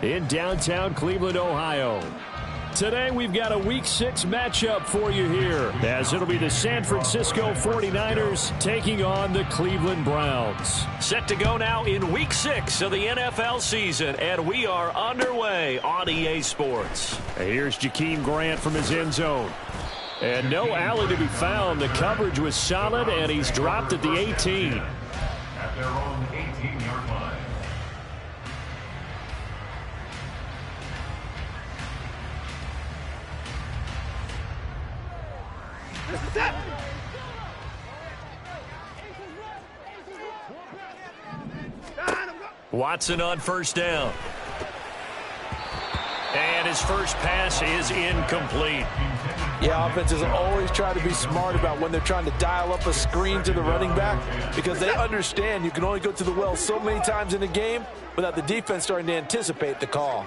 in downtown Cleveland, Ohio. Today we've got a Week 6 matchup for you here, as it'll be the San Francisco 49ers taking on the Cleveland Browns. Set to go now in Week 6 of the NFL season, and we are underway on EA Sports. Here's Jakeem Grant from his end zone. And no alley to be found. The coverage was solid, and he's dropped at the 18. At their own 18-yard line. Watson on first down. And his first pass is incomplete. Yeah, offenses always try to be smart about when they're trying to dial up a screen to the running back, because they understand you can only go to the well so many times in a game without the defense starting to anticipate the call.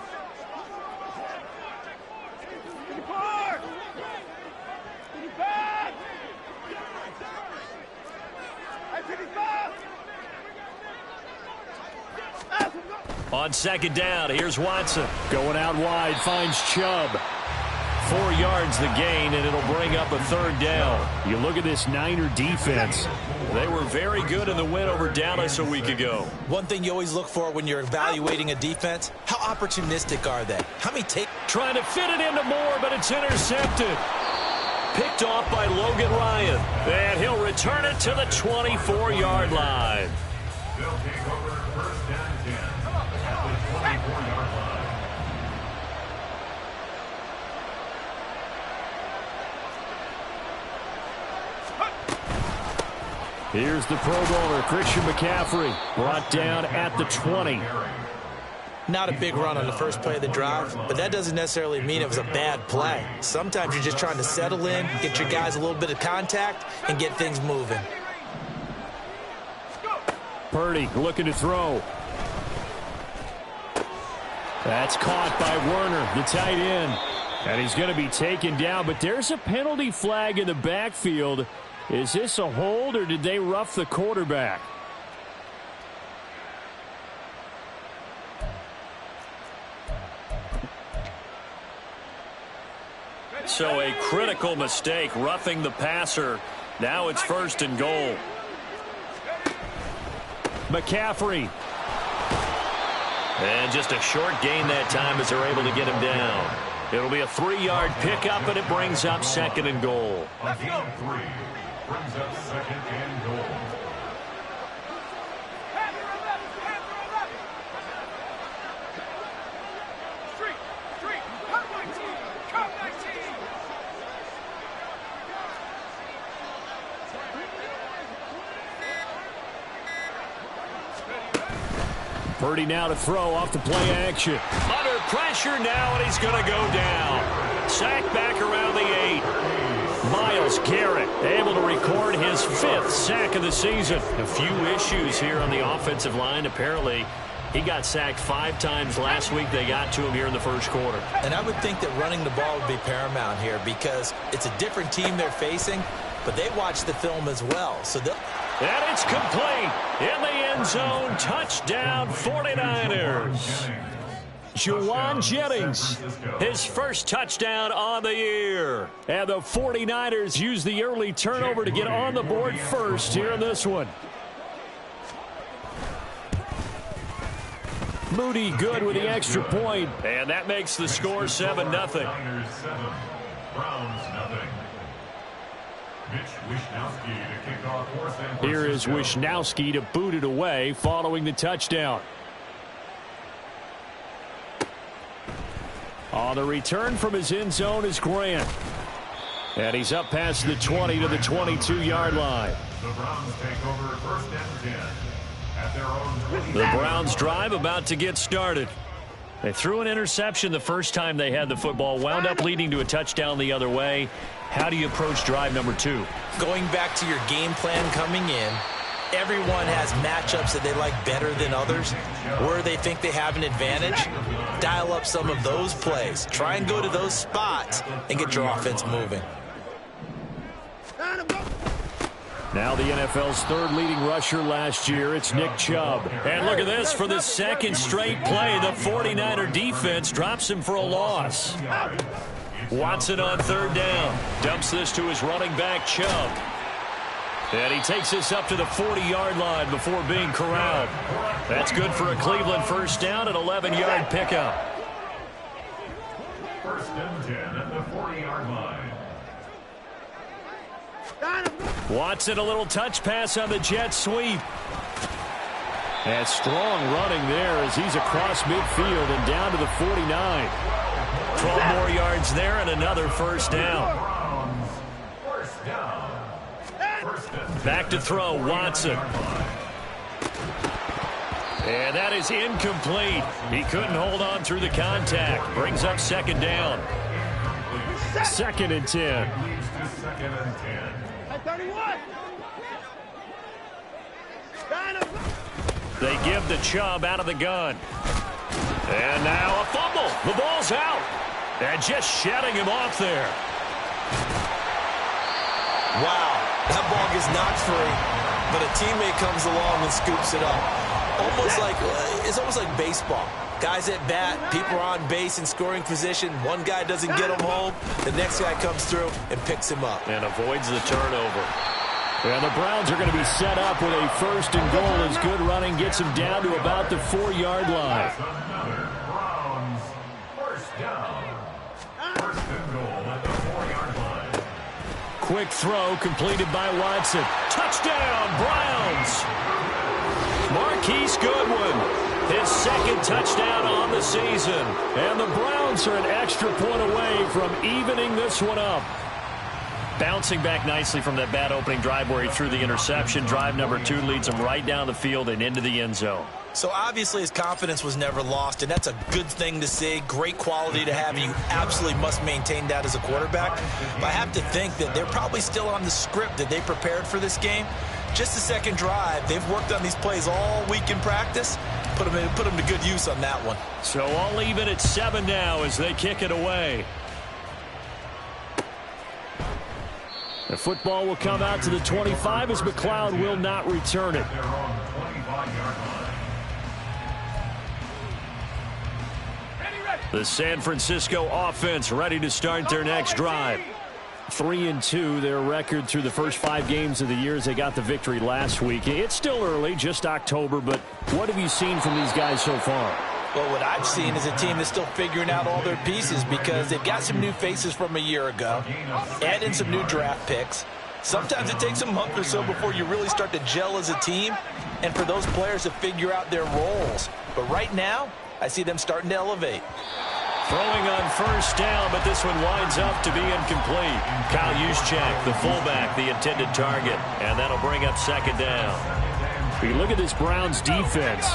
On second down, here's Watson. Going out wide, finds Chubb. 4 yards the gain, and it'll bring up a third down. You look at this Niner defense. They were very good in the win over Dallas a week ago. One thing you always look for when you're evaluating a defense, how opportunistic are they? How many take? Trying to fit it into Moore, but it's intercepted. Picked off by Logan Ryan. And he'll return it to the 24-yard line. They'll take over first down and 10 at the 24-yard line. Here's the Pro Bowler, Christian McCaffrey, brought down at the 20. Not a big run on the first play of the drive, but that doesn't necessarily mean it was a bad play. Sometimes you're just trying to settle in, get your guys a little bit of contact, and get things moving. Purdy looking to throw. That's caught by Werner, the tight end. And he's going to be taken down, but there's a penalty flag in the backfield. Is this a hold, or did they rough the quarterback? So a critical mistake, roughing the passer. Now it's first and goal. McCaffrey. And just a short gain that time as they're able to get him down. It'll be a 3-yard pickup, and it brings up second and goal. A gain of 3 brings up second and goal. Purdy now to throw off the play action. Under pressure now, and he's going to go down. Sacked back around the 8. Myles Garrett able to record his 5th sack of the season. A few issues here on the offensive line. Apparently, he got sacked 5 times last week. They got to him here in the first quarter. And I would think that running the ball would be paramount here, because it's a different team they're facing, but they watch the film as well. So they'll... And it's complete in the end zone. Touchdown 49ers. Juwan Jennings, his first touchdown on the year. And the 49ers use the early turnover to get on the board first here in this one. Moody good with the extra point. And that makes the score 7-0. Niners 7, Browns nothing. Here is Wishnowski to boot it away following the touchdown. On the return from his end zone is Grant. And he's up past the 20 to the 22-yard line. The Browns take over first and 10 at their own 20. The Browns drive about to get started. They threw an interception the first time they had the football, wound up leading to a touchdown the other way. How do you approach drive number 2? Going back to your game plan coming in, everyone has matchups that they like better than others, where they think they have an advantage. Dial up some of those plays. Try and go to those spots and get your offense moving. Now the NFL's third leading rusher last year, it's Nick Chubb. And look at this, for the second straight play, the 49er defense drops him for a loss. Watson on third down. Dumps this to his running back, Chubb. And he takes this up to the 40-yard line before being corralled. That's good for a Cleveland first down, an 11-yard pickup. First and 10 at the 40-yard line. Watson, a little touch pass on the jet sweep. And strong running there as he's across midfield and down to the 49. 12 more yards there and another first down. First down. Back to throw, Watson. And that is incomplete. He couldn't hold on through the contact. Brings up second down. Second and 10. Leads to second and 10. 31. They give the Chubb out of the gun. And now a fumble. The ball's out. And just shedding him off there. Wow, that ball gets knocked free, but a teammate comes along and scoops it up. It's almost like baseball. Guys at bat, people are on base in scoring position. One guy doesn't get him home. The next guy comes through and picks him up. And avoids the turnover. And the Browns are going to be set up with a first and goal as good running gets him down to about the 4-yard line. Another Browns first down. First and goal at the 4-yard line. Quick throw completed by Watson. Touchdown, Browns. Marquise Goodwin, his second touchdown on the season. And the Browns are an extra point away from evening this one up. Bouncing back nicely from that bad opening drive where he threw the interception. Drive number 2 leads him right down the field and into the end zone. So obviously his confidence was never lost, and that's a good thing to see. Great quality to have. You absolutely must maintain that as a quarterback. But I have to think that they're probably still on the script that they prepared for this game. Just the second drive. They've worked on these plays all week in practice. Put them to good use on that one. So all even at 7 now as they kick it away. The football will come out to the 25 as McLeod will not return it. They're on the 25-yard line. The San Francisco offense ready to start their next drive. 3-2, their record through the first 5 games of the year as they got the victory last week. It's still early, just October, but what have you seen from these guys so far? Well, what I've seen is a team that's still figuring out all their pieces because they've got some new faces from a year ago, add in some new draft picks. Sometimes it takes a month or so before you really start to gel as a team and for those players to figure out their roles. But right now, I see them starting to elevate. Throwing on first down, but this one winds up to be incomplete. Kyle Juszczyk, the fullback, the intended target, and that'll bring up second down. You look at this Browns defense.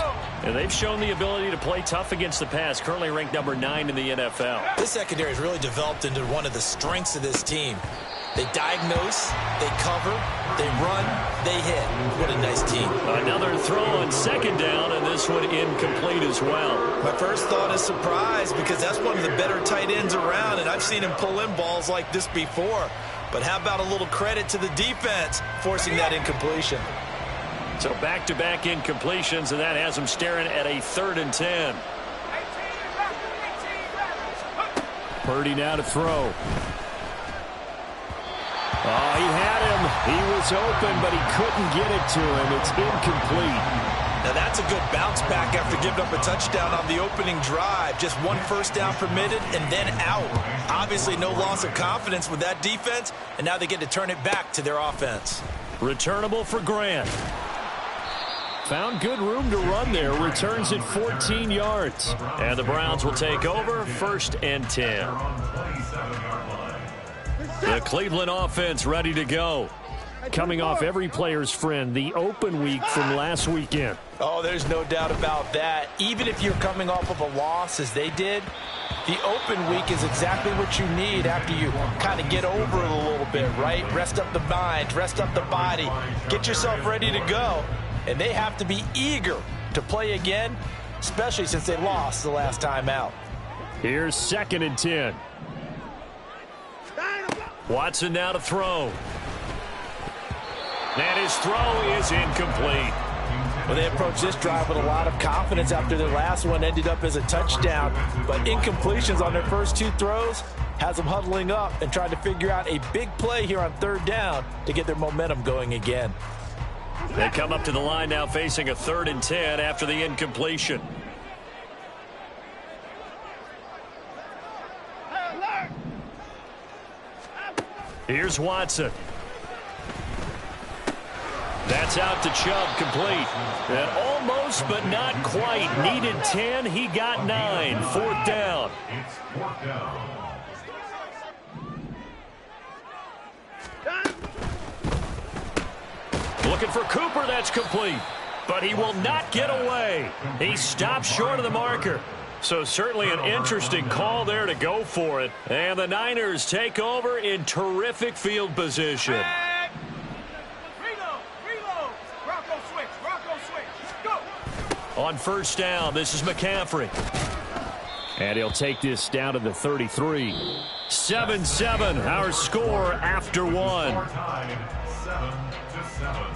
And they've shown the ability to play tough against the pass, currently ranked number 9 in the NFL. This secondary has really developed into one of the strengths of this team. They diagnose, they cover, they run, they hit. What a nice team. Another throw on second down, and this one incomplete as well. My first thought is surprise because that's one of the better tight ends around, and I've seen him pull in balls like this before. But how about a little credit to the defense forcing that incompletion? So back-to-back incompletions, and that has him staring at a 3rd and 10. Purdy now to throw. Oh, he had him. He was open, but he couldn't get it to him. It's incomplete. Now that's a good bounce back after giving up a touchdown on the opening drive. Just one first down permitted and then out. Obviously no loss of confidence with that defense, and now they get to turn it back to their offense. Returnable for Grant. Found good room to run there. Returns at 14 yards. And the Browns will take over 1st and 10. The Cleveland offense ready to go. Coming off every player's friend, the open week from last weekend. Oh, there's no doubt about that. Even if you're coming off of a loss as they did, the open week is exactly what you need after you kind of get over it a little bit, right? Rest up the mind, rest up the body, get yourself ready to go. And they have to be eager to play again, especially since they lost the last time out. Here's 2nd and 10. Watson now to throw. And his throw is incomplete. Well, they approached this drive with a lot of confidence after their last one ended up as a touchdown. But incompletions on their first two throws has them huddling up and trying to figure out a big play here on third down to get their momentum going again. They come up to the line now facing a 3rd and 10 after the incompletion. Here's Watson. That's out to Chubb, complete. And almost, but not quite. Needed 10, he got 9. 4th down. It's 4th down. Looking for Cooper, that's complete. But he will not get away. He stopped short of the marker. So certainly an interesting call there to go for it. And the Niners take over in terrific field position. On 1st down, this is McCaffrey. And he'll take this down to the 33. 7-7, our score after one. Tied 7-7.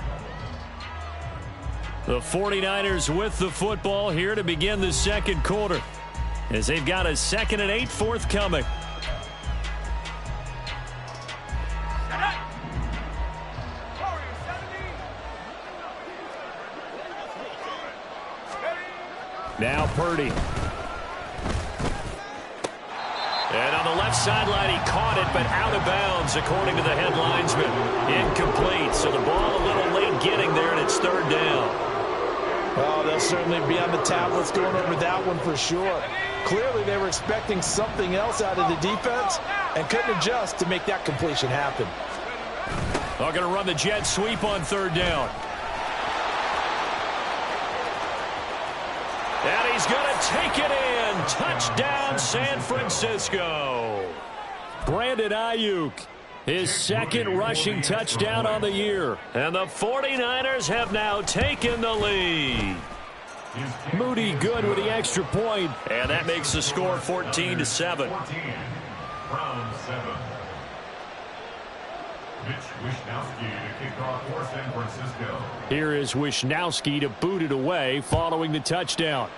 The 49ers with the football here to begin the second quarter, as they've got a 2nd and 8 forthcoming. Now Purdy. And on the left sideline, he caught it, but out of bounds, according to the head linesman. Incomplete, so the ball a little late getting there, and it's 3rd down. Oh, they'll certainly be on the tablets going over that one for sure. Clearly, they were expecting something else out of the defense and couldn't adjust to make that completion happen. They're going to run the jet sweep on 3rd down. And he's going to take it in. Touchdown, San Francisco. Brandon Ayuk, his 2nd rushing touchdown on the year. And the 49ers have now taken the lead. Moody good with the extra point. And that makes the score 14-7. 14. Round 7. Mitch Wishnowsky to kick off for San Francisco. Here is Wishnowsky to boot it away following the touchdown.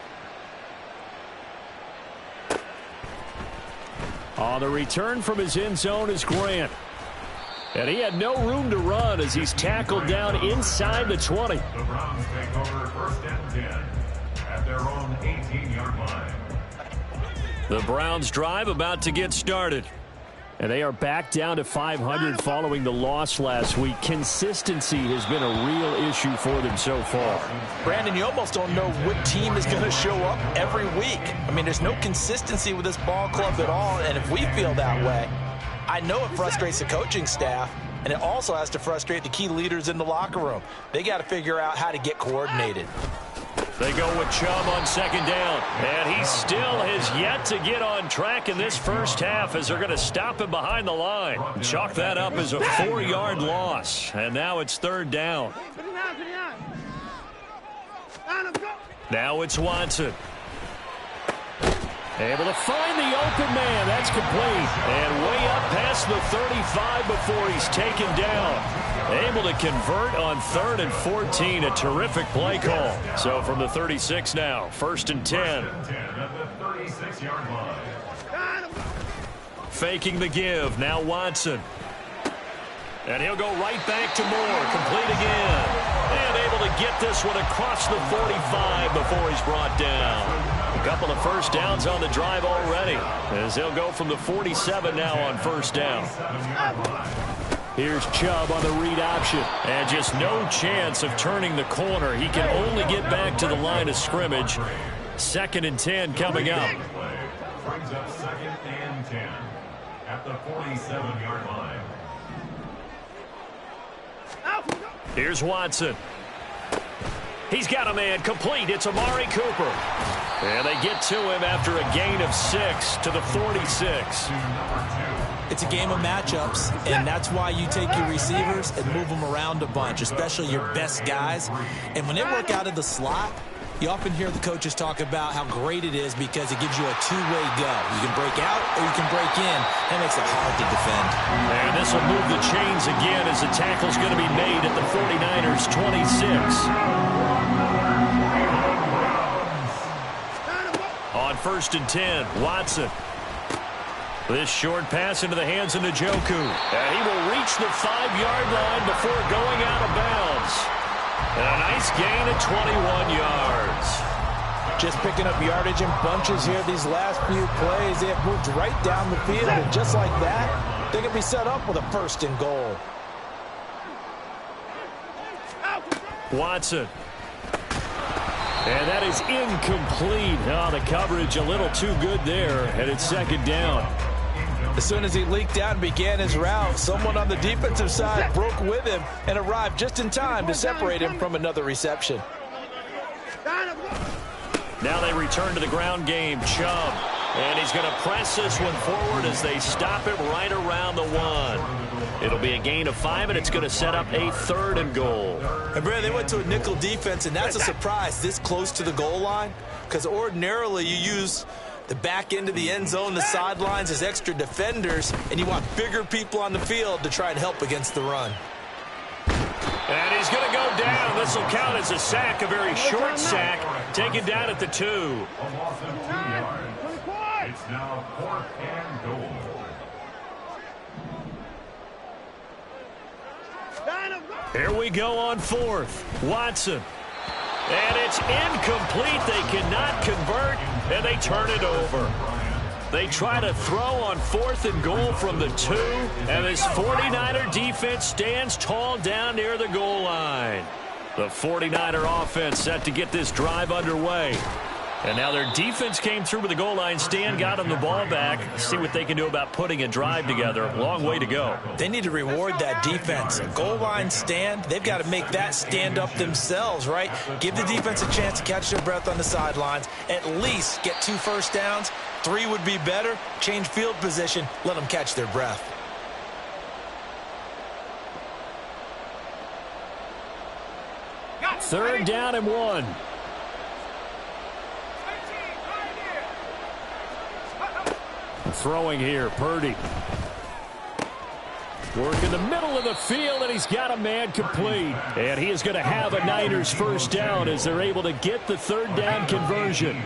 On the return from his end zone is Grant. And he had no room to run as he's tackled down inside the 20. The Browns take over 1st and 10 at their own 18-yard line. The Browns drive about to get started. And they are back down to 500 following the loss last week. Consistency has been a real issue for them so far. Brandon, you almost don't know what team is going to show up every week. I mean, there's no consistency with this ball club at all, and if we feel that way, I know it frustrates the coaching staff, and it also has to frustrate the key leaders in the locker room. They got to figure out how to get coordinated. They go with Chubb on 2nd down. And he still has yet to get on track in this first half as they're going to stop him behind the line. Chalk that up as a 4-yard loss. And now it's 3rd down. Now it's Watson. Able to find the open man. That's complete. And way up past the 35 before he's taken down. Able to convert on 3rd and 14. A terrific play call. So from the 36 now, 1st and 10. At the 36-yard line. Faking the give. Now Watson. And he'll go right back to Moore. Complete again. And able to get this one across the 45 before he's brought down. A couple of 1st downs on the drive already, as they'll go from the 47 now on 1st down. Here's Chubb on the read option. And just no chance of turning the corner. He can only get back to the line of scrimmage. 2nd and 10 coming up. Brings up 2nd and 10 at the 47-yard line. Here's Watson. He's got a man complete. It's Amari Cooper. And they get to him after a gain of 6 to the 46. It's a game of matchups, and that's why you take your receivers and move them around a bunch, especially your best guys. And when they work out of the slot, You often hear the coaches talk about how great it is because it gives you a two-way go. You can break out or you can break in. That makes it hard to defend. And this will move the chains again as the tackle's going to be made at the 49ers' 26. On 1st and 10, Watson. This short pass into the hands of Njoku. And he will reach the 5-yard line before going out of bounds. And a nice gain of 21 yards. Just picking up yardage in bunches here these last few plays. They have moved right down the field, and just like that, they can be set up with a 1st and goal. Watson. And that is incomplete. Oh, the coverage a little too good there, and it's 2nd down. As soon as he leaked out and began his route, someone on the defensive side broke with him and arrived just in time to separate him from another reception. Now they return to the ground game. Chubb. And he's going to press this one forward as they stop him right around the 1. It'll be a gain of 5, and it's going to set up a 3rd and goal. And, Brad, they went to a nickel defense, and that's a surprise this close to the goal line because ordinarily you use the back end of the end zone, the sidelines as extra defenders, and you want bigger people on the field to try and help against the run. And he's going to go down. This will count as a sack, a very short sack, taken down at the 2. A loss of 2 yards. It's now 4th and goal. Here we go on 4th. Watson. And it's incomplete. They cannot convert, and they turn it over. They try to throw on 4th and goal from the 2, and this 49er defense stands tall down near the goal line. The 49er offense set to get this drive underway. And now their defense came through with the goal line stand, got them the ball back. See what they can do about putting a drive together. Long way to go. They need to reward that defense. A goal line stand, they've got to make that stand up themselves, right? Give the defense a chance to catch their breath on the sidelines. At least get 2 first downs. 3 would be better. Change field position. Let them catch their breath. Third down and 1. Throwing here, Purdy. Work in the middle of the field, and he's got a man complete. And he is going to have a Niners first down as they're able to get the 3rd down conversion.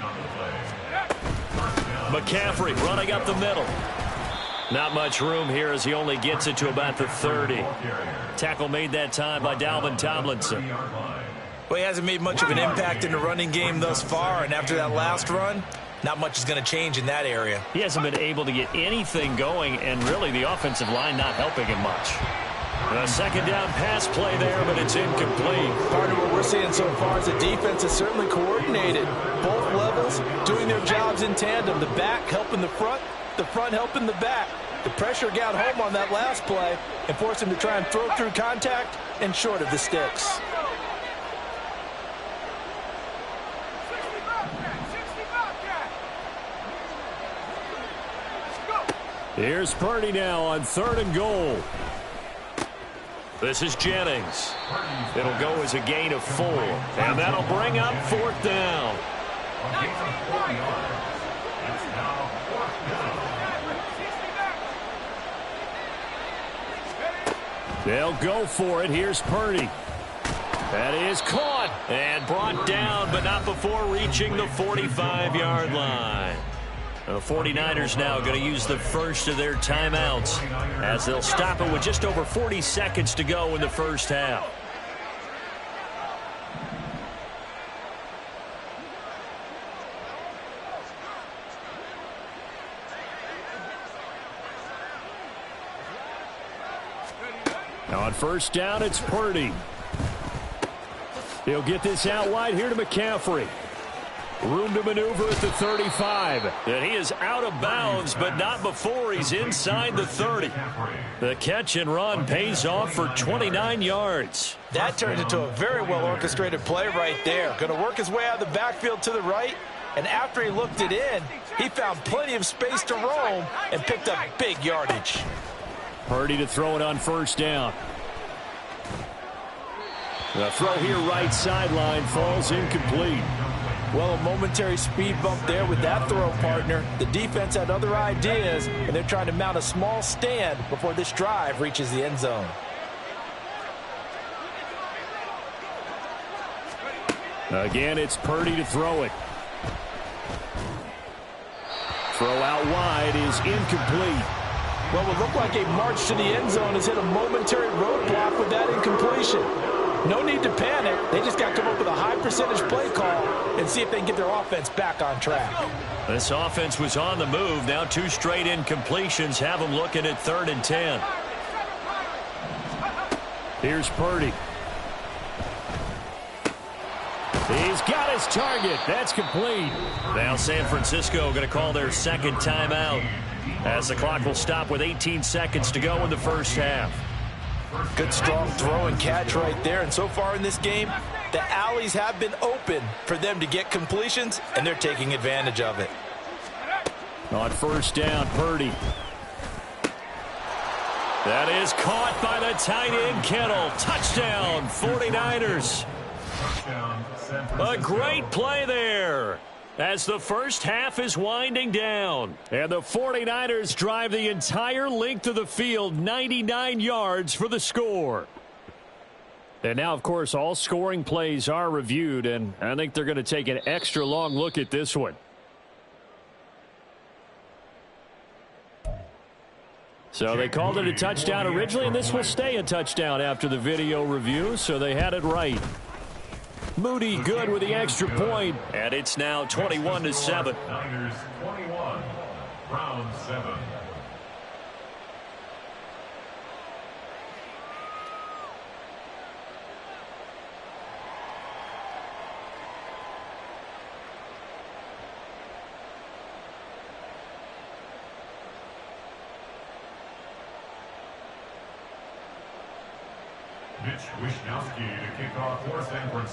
McCaffrey running up the middle. Not much room here as he only gets it to about the 30. Tackle made that time by Dalvin Tomlinson. Well, he hasn't made much of an impact in the running game thus far, and after that last run, not much is going to change in that area. He hasn't been able to get anything going, and really the offensive line not helping him much. A 2nd down pass play there, but it's incomplete. Part of what we're seeing so far is the defense is certainly coordinated. Both levels doing their jobs in tandem. The back helping the front helping the back. The pressure got home on that last play and forced him to try and throw through contact and short of the sticks. Here's Purdy now on 3rd and goal. This is Jennings. It'll go as a gain of 4. And that'll bring up 4th down. They'll go for it. Here's Purdy. That is caught and brought down, but not before reaching the 45-yard line. The 49ers now going to use the first of their timeouts as they'll stop it with just over 40 seconds to go in the first half. Now on 1st down, it's Purdy. He'll get this out wide here to McCaffrey. Room to maneuver at the 35. And he is out of bounds, but not before he's inside the 30. The catch and run pays off for 29 yards. That turned into a very well-orchestrated play right there. Going to work his way out of the backfield to the right, and after he looked it in, he found plenty of space to roam and picked up big yardage. Purdy to throw it on 1st down. The throw here right sideline falls incomplete. Well, a momentary speed bump there with that throw, partner. The defense had other ideas, and they're trying to mount a small stand before this drive reaches the end zone. Again, it's Purdy to throw it. Throw out wide is incomplete. Well, what looked like a march to the end zone has hit a momentary roadblock with that incompletion. No need to panic. They just got to come up with a high percentage play call and see if they can get their offense back on track. This offense was on the move. Now 2 straight incompletions have them looking at 3rd and 10. Here's Purdy. He's got his target. That's complete. Now San Francisco going to call their 2nd timeout as the clock will stop with 18 seconds to go in the first half. Good strong throw and catch right there. And so far in this game, the alleys have been open for them to get completions, and they're taking advantage of it. On 1st down, Purdy. That is caught by the tight end, Kittle. Touchdown, 49ers. A great play there as the first half is winding down. And the 49ers drive the entire length of the field, 99 yards for the score. And now, of course, all scoring plays are reviewed, and I think they're going to take an extra long look at this one. So they called it a touchdown originally, and this will stay a touchdown after the video review, so they had it right. Moody good with the extra point. And it's now 21-7. Niners 21, round 7.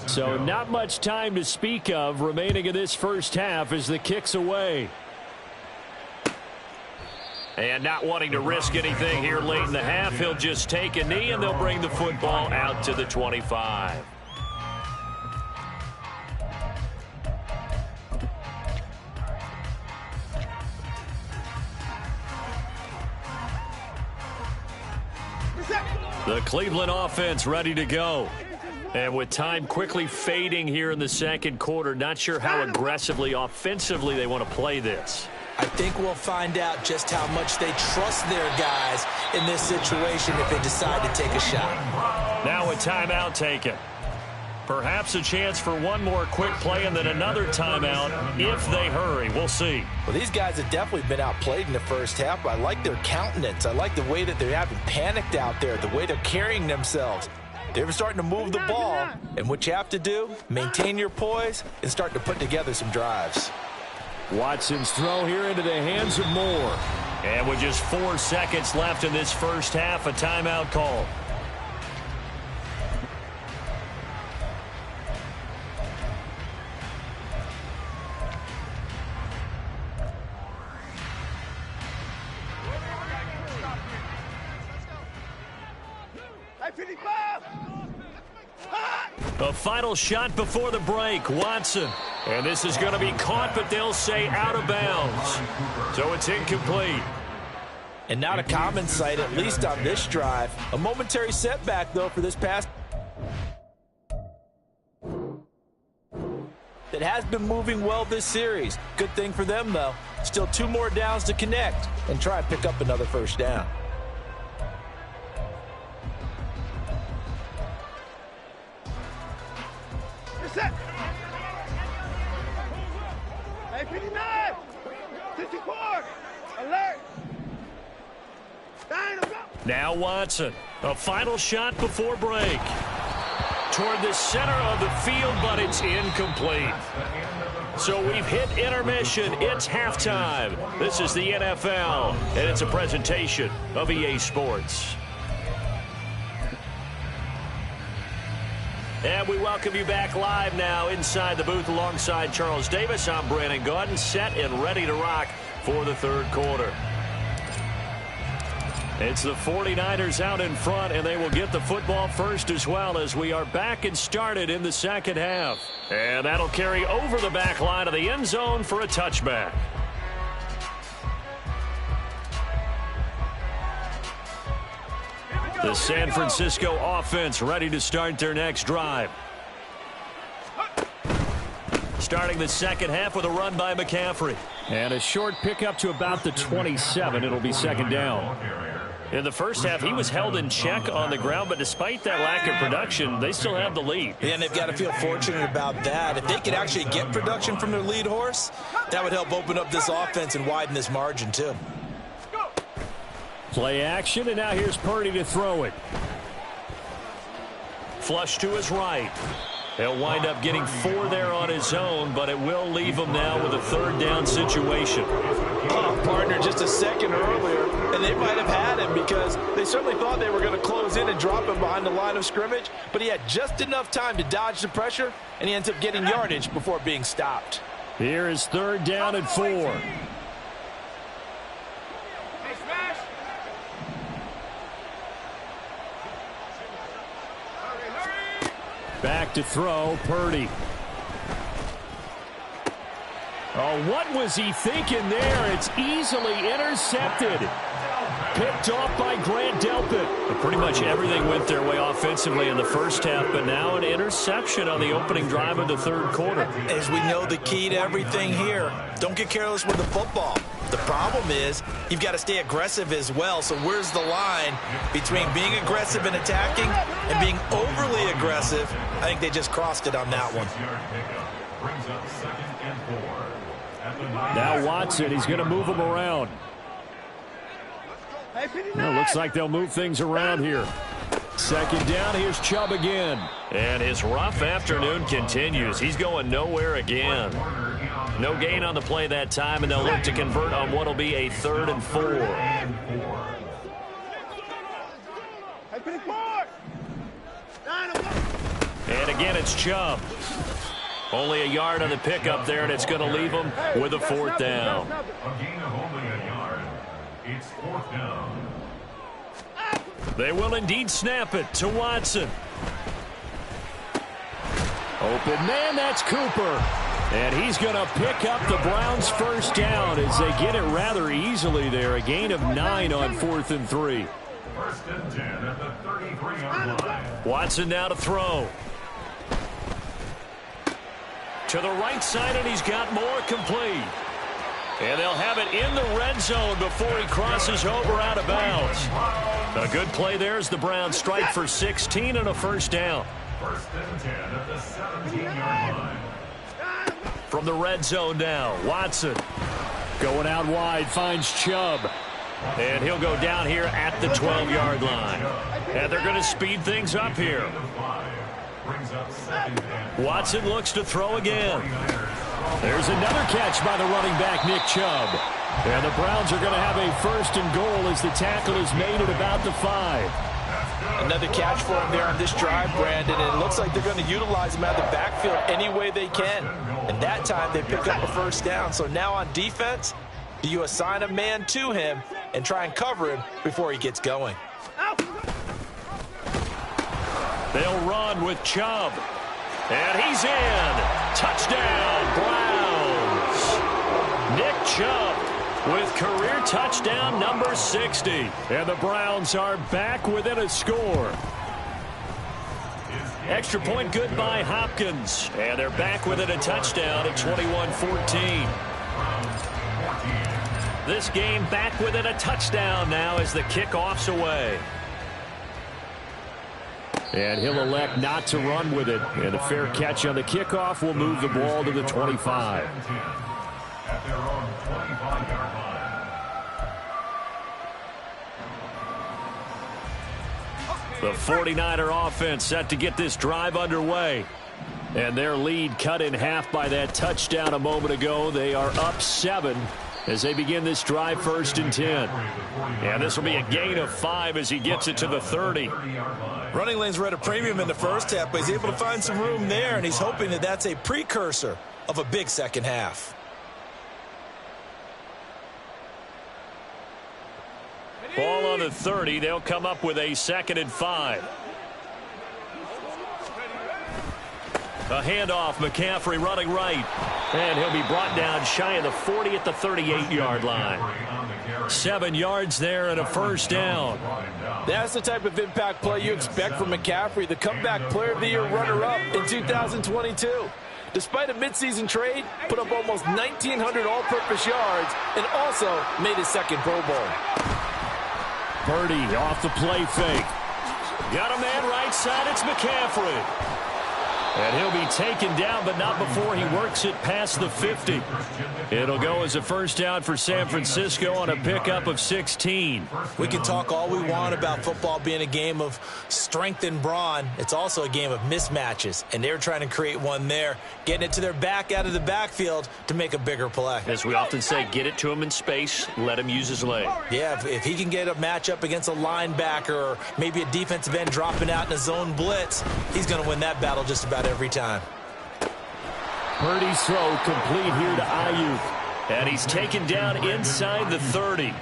So not much time to speak of remaining in this first half as the kick's away. And not wanting to risk anything here late in the half, he'll just take a knee and they'll bring the football out to the 25. The Cleveland offense ready to go. And with time quickly fading here in the second quarter, not sure how aggressively, offensively they want to play this. I think we'll find out just how much they trust their guys in this situation if they decide to take a shot. Now a timeout taken. Perhaps a chance for one more quick play and then another timeout if they hurry. We'll see. Well, these guys have definitely been outplayed in the first half. I like their countenance. I like the way that they haven't panicked out there, the way they're carrying themselves. They're starting to move the ball, and what you have to do, maintain your poise and start to put together some drives. Watson's throw here into the hands of Moore. And with just 4 seconds left in this first half, a timeout call. A final shot before the break, Watson. And this is going to be caught, but they'll say out of bounds. So it's incomplete. And not a common sight, at least on this drive. A momentary setback, though, for this pass. That has been moving well this series. Good thing for them, though. Still 2 more downs to connect and try and pick up another first down. Now Watson, a final shot before break. Toward the center of the field, but it's incomplete. So we've hit intermission. It's halftime. This is the NFL, and it's a presentation of EA Sports. And we welcome you back live now inside the booth alongside Charles Davis. I'm Brandon Gaudin, set and ready to rock for the third quarter. It's the 49ers out in front, and they will get the football first as well as we are back and started in the second half. And that'll carry over the back line of the end zone for a touchback. The San Francisco offense ready to start their next drive. Starting the second half with a run by McCaffrey. And a short pickup to about the 27. It'll be second down. In the first half, he was held in check on the ground, but despite that lack of production, they still have the lead. And they've got to feel fortunate about that. If they could actually get production from their lead horse, that would help open up this offense and widen this margin too. Play action, and now here's Purdy to throw it. Flush to his right. He'll wind up getting 4 there on his own, but it will leave him now with a third down situation. Oh, partner, just a second earlier, and they might have had him because they certainly thought they were going to close in and drop him behind the line of scrimmage, but he had just enough time to dodge the pressure, and he ends up getting yardage before being stopped. Here is third down and 4. Back to throw, Purdy. Oh, what was he thinking there? It's easily intercepted. Picked off by Grant Delpit. Pretty much everything went their way offensively in the first half, but now an interception on the opening drive of the third quarter. As we know, the key to everything here, don't get careless with the football. The problem is you've got to stay aggressive as well. So where's the line between being aggressive and attacking and being overly aggressive? I think they just crossed it on that one. Now Watson, he's going to move him around. Well, looks like they'll move things around here. Second down, here's Chubb again. And his rough afternoon continues. He's going nowhere again. No gain on the play that time, and they'll look to convert on what will be a 3rd and 4. And again, it's Chubb. Only a yard on the pickup there, and it's going to leave him with a 4th down. A gain of only a yard. It's 4th down. They will indeed snap it to Watson. Open man, that's Cooper. And he's going to pick up the Browns' first down as they get it rather easily there. A gain of 9 on 4th and 3. 1st and 10 at the 33-yard line. Watson now to throw. To the right side, and he's got more complete. And they'll have it in the red zone before he crosses over out of bounds. A good play there as the Browns strike for 16 and a first down. 1st and 10 at the 17-yard line. From the red zone now, Watson. Going out wide, finds Chubb. And he'll go down here at the 12-yard line. And they're going to speed things up here. Watson looks to throw again. There's another catch by the running back, Nick Chubb. And the Browns are going to have a 1st and goal as the tackle is made at about the 5. Another catch for him there on this drive, Brandon, and it looks like they're going to utilize him out of the backfield any way they can. And that time they pick up a 1st down. So now on defense, do you assign a man to him and try and cover him before he gets going? They'll run with Chubb. And he's in. Touchdown, Browns. Nick Chubb with career touchdown number 60. And the Browns are back within a score. Extra point good by Hopkins. And they're back within a touchdown at 21-14. This game back within a touchdown now as the kickoff's away. And he'll elect not to run with it. And a fair catch on the kickoff will move the ball to the 25. At their own 25-yard line. The 49er offense set to get this drive underway. And their lead cut in half by that touchdown a moment ago. They are up 7 as they begin this drive 1st and 10. And this will be a gain of 5 as he gets it to the 30. Running lanes were at a premium in the first half, but he's able to find some room there, and he's hoping that that's a precursor of a big second half. Ball on the 30. They'll come up with a 2nd and 5. A handoff. McCaffrey running right. And he'll be brought down shy of the 40 at the 38-yard line. 7 yards there and a first down. That's the type of impact play you expect from McCaffrey, the comeback player of the year runner-up in 2022. Despite a midseason trade, put up almost 1,900 all-purpose yards and also made his 2nd Pro Bowl. Purdy off the play fake. Got a man right side. It's McCaffrey. And he'll be taken down, but not before he works it past the 50. It'll go as a first down for San Francisco on a pickup of 16. We can talk all we want about football being a game of strength and brawn. It's also a game of mismatches, and they're trying to create one there, getting it to their back out of the backfield to make a bigger play. As we often say, get it to him in space, let him use his leg. Yeah, if he can get a matchup against a linebacker or maybe a defensive end dropping out in a zone blitz, he's going to win that battle just about every time. Purdy's throw complete here to Ayuk. And he's taken down inside the 30.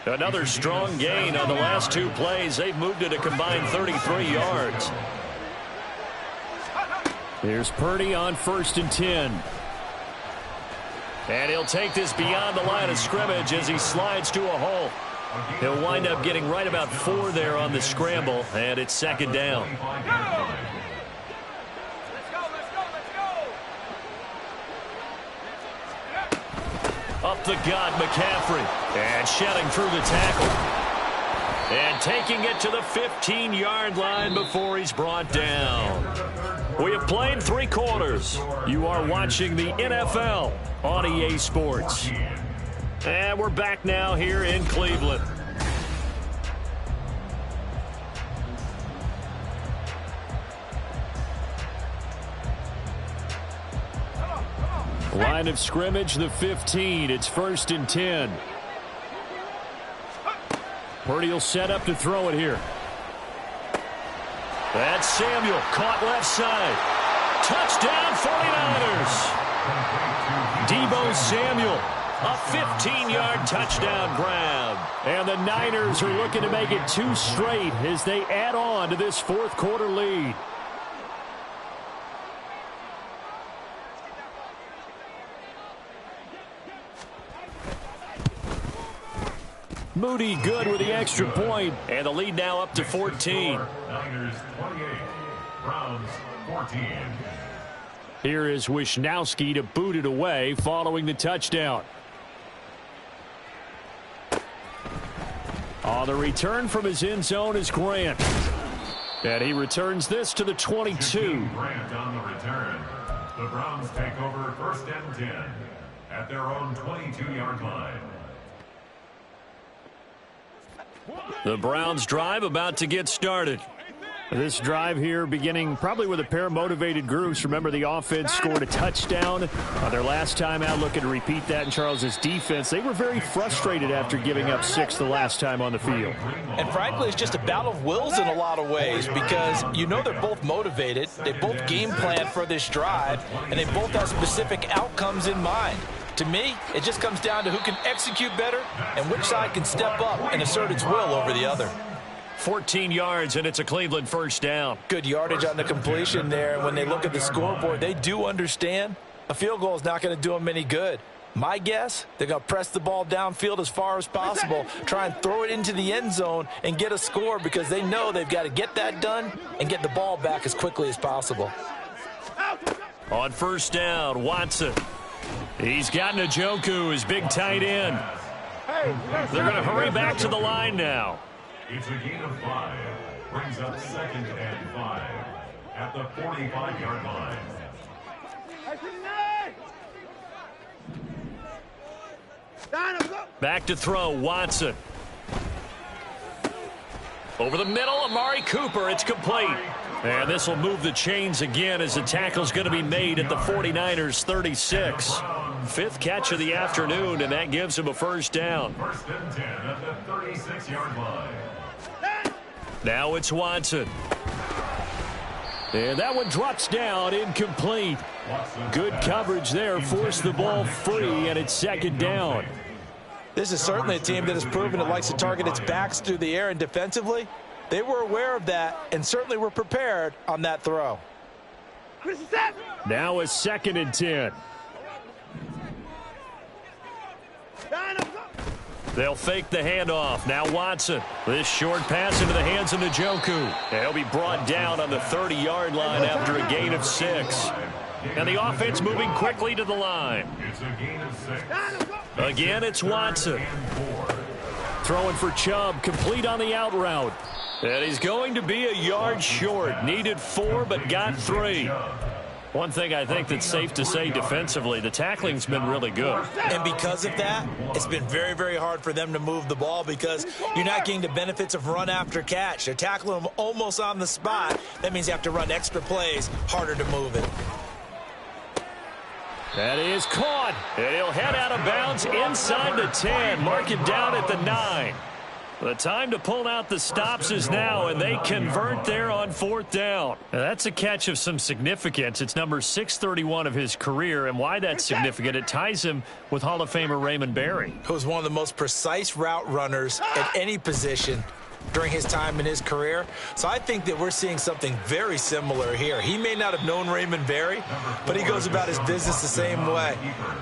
Another strong gain on the last 2 plays. They've moved it a combined 33 yards. Here's Purdy on 1st and 10. And he'll take this beyond the line of scrimmage as he slides to a hole. He'll wind up getting right about 4 there on the scramble, and it's 2nd down. Up the gut, McCaffrey. And shedding through the tackle. And taking it to the 15-yard line before he's brought down. We have played 3 quarters. You are watching the NFL on EA Sports. And we're back now here in Cleveland. Line of scrimmage, the 15. It's 1st and 10. Purdy will set up to throw it here. That's Samuel, caught left side. Touchdown, 49ers. Deebo Samuel, a 15-yard touchdown grab. And the Niners are looking to make it 2 straight as they add on to this 4th quarter lead. Moody good with the extra point. And the lead now up to 14. Niners 28, Browns 14. Here is Wisnowski to boot it away following the touchdown. On the return from his end zone is Grant. And he returns this to the 22. Grant on the return. The Browns take over 1st and 10 at their own 22-yard line. The Browns drive about to get started. This drive here beginning probably with a pair of motivated groups. Remember, the offense scored a touchdown on their last time out, looking to repeat that in Charles's defense. They were very frustrated after giving up 6 the last time on the field. And frankly, it's just a battle of wills in a lot of ways because you know they're both motivated. They both game plan for this drive, and they both have specific outcomes in mind. To me, it just comes down to who can execute better and which side can step up and assert its will over the other. 14 yards, and it's a Cleveland first down. Good yardage on the completion there. And when they look at the scoreboard, they do understand a field goal is not going to do them any good. My guess, they're going to press the ball downfield as far as possible, try and throw it into the end zone and get a score because they know they've got to get that done and get the ball back as quickly as possible. On first down, Watson. He's got Njoku, his big tight end. They're going to hurry back to the line now. It's a gain of 5. Brings up 2nd and 5 at the 45-yard line. Back to throw, Watson. Over the middle, Amari Cooper. It's complete. And this will move the chains again as the tackle's going to be made at the 49ers 36. 5th catch of the afternoon, and that gives him a first down. 1st and 10 at the 36-yard line. Now it's Watson. And that one drops down, incomplete. Good coverage there, forced the ball free, and it's 2nd down. This is certainly a team that has proven it likes to target its backs through the air, and defensively, they were aware of that and certainly were prepared on that throw. Now a 2nd and 10. They'll fake the handoff. Now Watson. This short pass into the hands of Njoku. He'll be brought down on the 30-yard line after a gain of 6. And the offense moving quickly to the line. It's a gain of 6. Again, it's Watson. Throwing for Chubb, complete on the out route. And he's going to be a yard short. Needed 4, but got 3. One thing I think that's safe to say defensively, the tackling's been really good. And because of that, it's been very, very hard for them to move the ball because you're not getting the benefits of run after catch. They're tackling them almost on the spot. That means you have to run extra plays, harder to move it. That is caught. And he'll head out of bounds inside the 10. Mark it down at the 9. The time to pull out the stops is now, and they convert there on 4th down. Now, that's a catch of some significance. It's number 631 of his career, and why that's significant, it ties him with Hall of Famer Raymond Berry. Who was one of the most precise route runners at any position during his time in his career. So I think that we're seeing something very similar here. He may not have known Raymond Berry, but he goes about his business the same way.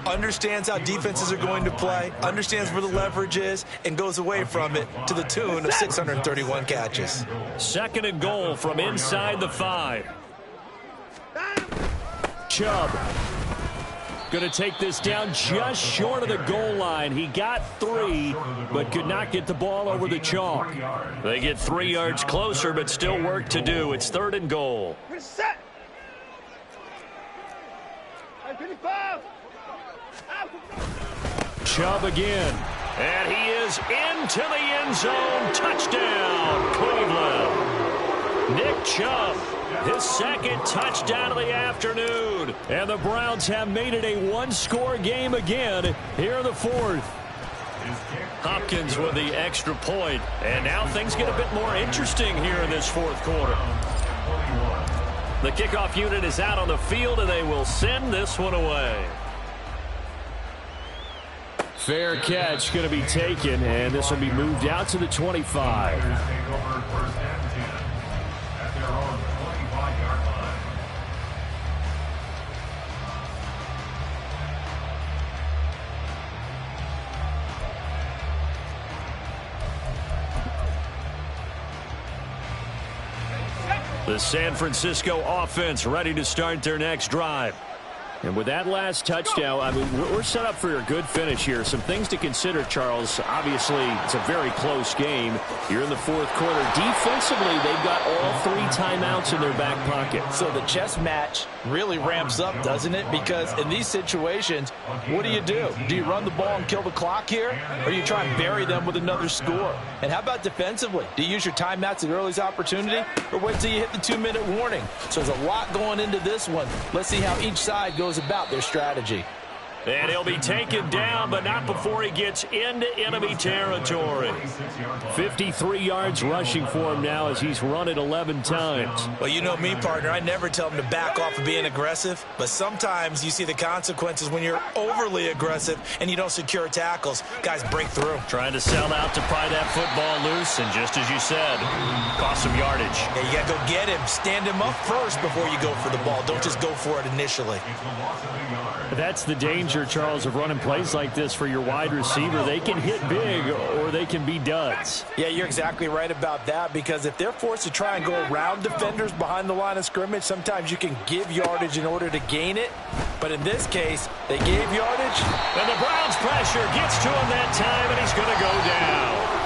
Understands how defenses are going to play, understands where the leverage is, and goes away from it to the tune of 631 catches. 2nd and goal from inside the 5. Chubb going to take this down just short of the goal line. He got 3, but could not get the ball over the chalk. They get 3 yards closer, but still work to do. It's 3rd and goal. Chubb again. And he is into the end zone. Touchdown, Cleveland. Nick Chubb, his 2nd touchdown of the afternoon. And the Browns have made it a 1-score game again here in the 4th. Hopkins with the extra point. And now things get a bit more interesting here in this 4th quarter. The kickoff unit is out on the field, and they will send this one away. Fair catch going to be taken, and this will be moved out to the 25. The San Francisco offense ready to start their next drive. And with that last touchdown, I mean, we're set up for a good finish here. Some things to consider, Charles. Obviously, it's a very close game. You're in the 4th quarter. Defensively, they've got all 3 timeouts in their back pocket. So the chess match really ramps up, doesn't it? Because in these situations, what do? Do you run the ball and kill the clock here? Or do you try and bury them with another score? And how about defensively? Do you use your timeouts at earliest opportunity? Or wait till you hit the 2-minute warning? So there's a lot going into this one. Let's see how each side goes about their strategy. And he'll be taken down, but not before he gets into enemy territory. 53 yards rushing for him now as he's run it 11 times. Well, you know me, partner. I never tell him to back off of being aggressive, but sometimes you see the consequences when you're overly aggressive and you don't secure tackles. Guys break through. Trying to sell out to pry that football loose, and just as you said, cost some yardage. Yeah, you got to go get him. Stand him up first before you go for the ball. Don't just go for it initially. That's the danger, Charles, of running plays like this for your wide receiver. They can hit big or they can be duds. Yeah, you're exactly right about that, because if they're forced to try and go around defenders behind the line of scrimmage, sometimes you can give yardage in order to gain it. But in this case, they gave yardage. And the Browns pressure gets to him that time, and he's going to go down.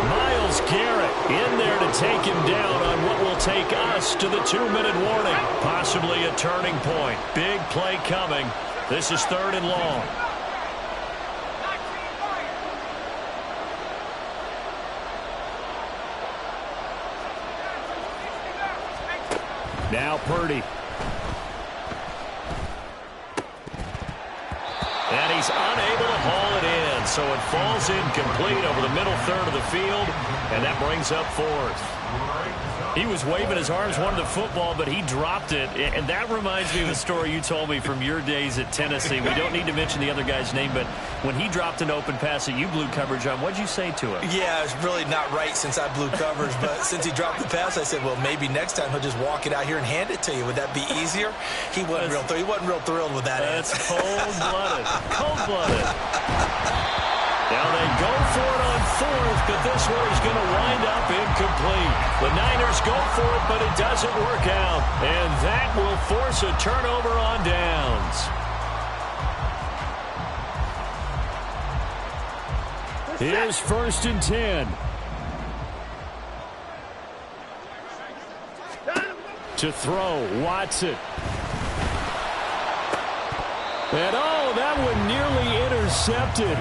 Myles Garrett in there to take him down on what will take us to the 2-minute warning. Possibly a turning point. Big play coming. This is 3rd and long. Now Purdy. And he's unable to haul it in, so it falls incomplete over the middle third of the field, and that brings up 4th. He was waving his arms, wanted the football, but he dropped it. And that reminds me of the story you told me from your days at Tennessee. We don't need to mention the other guy's name, but when he dropped an open pass that you blew coverage on, what'd you say to him? Yeah, it's really not right since I blew coverage, but since he dropped the pass, I said, well, maybe next time he'll just walk it out here and hand it to you. Would that be easier? He wasn't real thrilled with that That's answer. cold-blooded. Cold-blooded. Now they go for it on fourth, but this one is going to wind up incomplete. The Niners go for it, but it doesn't work out. And that will force a turnover on downs. Here's 1st and 10. To throw, Watson. And oh, that one nearly intercepted.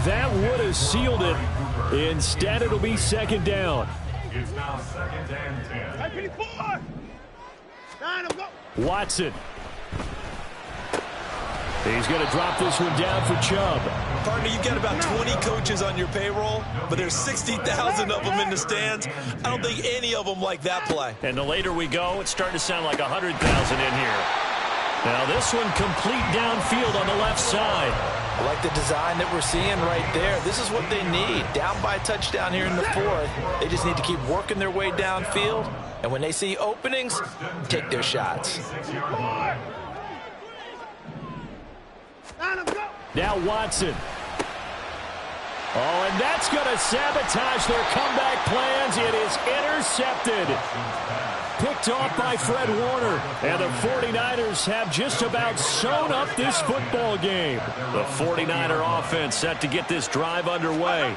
That would have sealed it. Instead, it'll be 2nd down. It's now 2nd and 10. Watson. He's going to drop this one down for Chubb. Partner, you've got about 20 coaches on your payroll, but there's 60,000 of them in the stands. I don't think any of them like that play. And the later we go, it's starting to sound like 100,000 in here. Now this one complete downfield on the left side. I like the design that we're seeing right there. This is what they need. Down by a touchdown here in the 4th. They just need to keep working their way downfield. And when they see openings, take their shots. Now Watson. Oh, and that's going to sabotage their comeback plans. It is intercepted. Picked off by Fred Warner. And the 49ers have just about sewn up this football game. The 49er offense set to get this drive underway.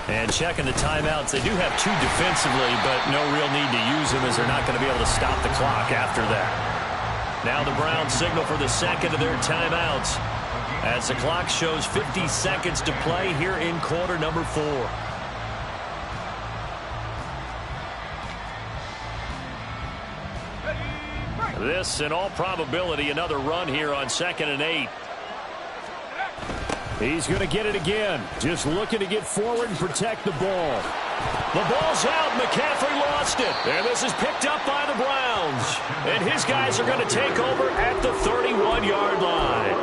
And checking the timeouts, they do have 2 defensively, but no real need to use them as they're not going to be able to stop the clock after that. Now the Browns signal for the 2nd of their timeouts as the clock shows 50 seconds to play here in quarter number 4. This, in all probability, another run here on 2nd and 8. He's going to get it again. Just looking to get forward and protect the ball. The ball's out. McCaffrey lost it. And this is picked up by the Browns. And his guys are going to take over at the 31-yard line.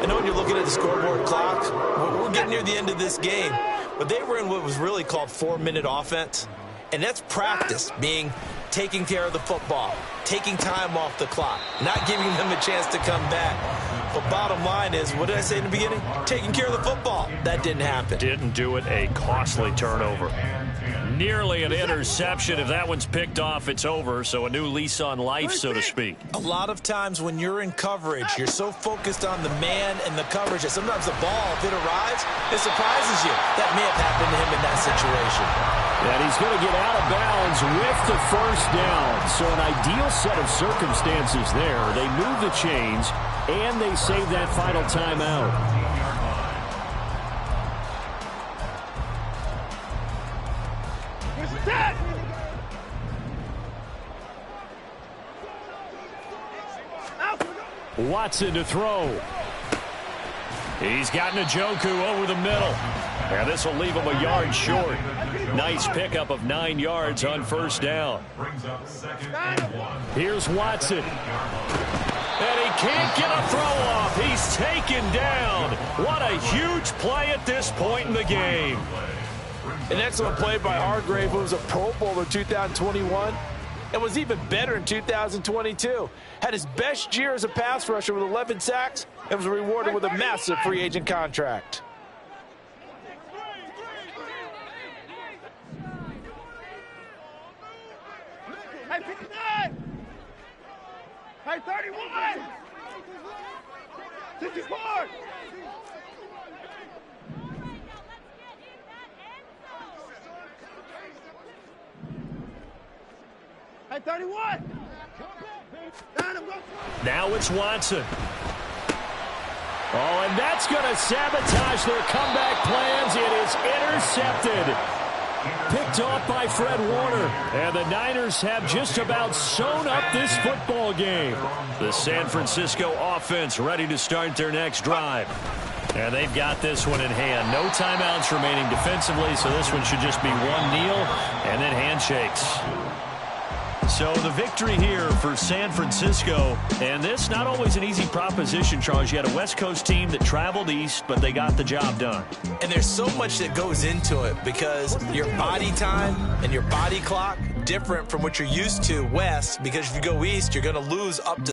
I know when you're looking at the scoreboard clock, we're getting near the end of this game, but they were in what was really called 4-minute offense. And that's practice, meaning taking care of the football, taking time off the clock, not giving them a chance to come back. But bottom line is, what did I say in the beginning? Taking care of the football. That didn't happen. Didn't do it. A costly turnover. Nearly an interception. If that one's picked off, it's over. So a new lease on life, so to speak. A lot of times when you're in coverage, you're so focused on the man and the coverage that sometimes the ball, if it arrives, it surprises you. That may have happened to him in that situation. And he's going to get out of bounds with the 1st down. So an ideal set of circumstances there. They move the chains, and they save that final timeout. Watson to throw. He's got Njoku over the middle. And this will leave him a yard short. Nice pickup of 9 yards on 1st down. Here's Watson. And he can't get a throw off. He's taken down. What a huge play at this point in the game. An excellent play by Hargrave, who was a Pro Bowler in 2021 and was even better in 2022. Had his best year as a pass rusher with 11 sacks and was rewarded with a massive free agent contract. Hey, 59! Hey, 31! 64! Hey, 31! Now it's Watson. Oh, and that's going to sabotage their comeback plans. It is intercepted. Picked off by Fred Warner. And the Niners have just about sewn up this football game. The San Francisco offense ready to start their next drive. And they've got this one in hand. No timeouts remaining defensively, so this one should just be one kneel and then handshakes. So the victory here for San Francisco. And this not always an easy proposition, Charles. You had a West Coast team that traveled east, but they got the job done. And there's so much that goes into it because your body time and your body clock different from what you're used to west, because if you go east, you're going to lose up to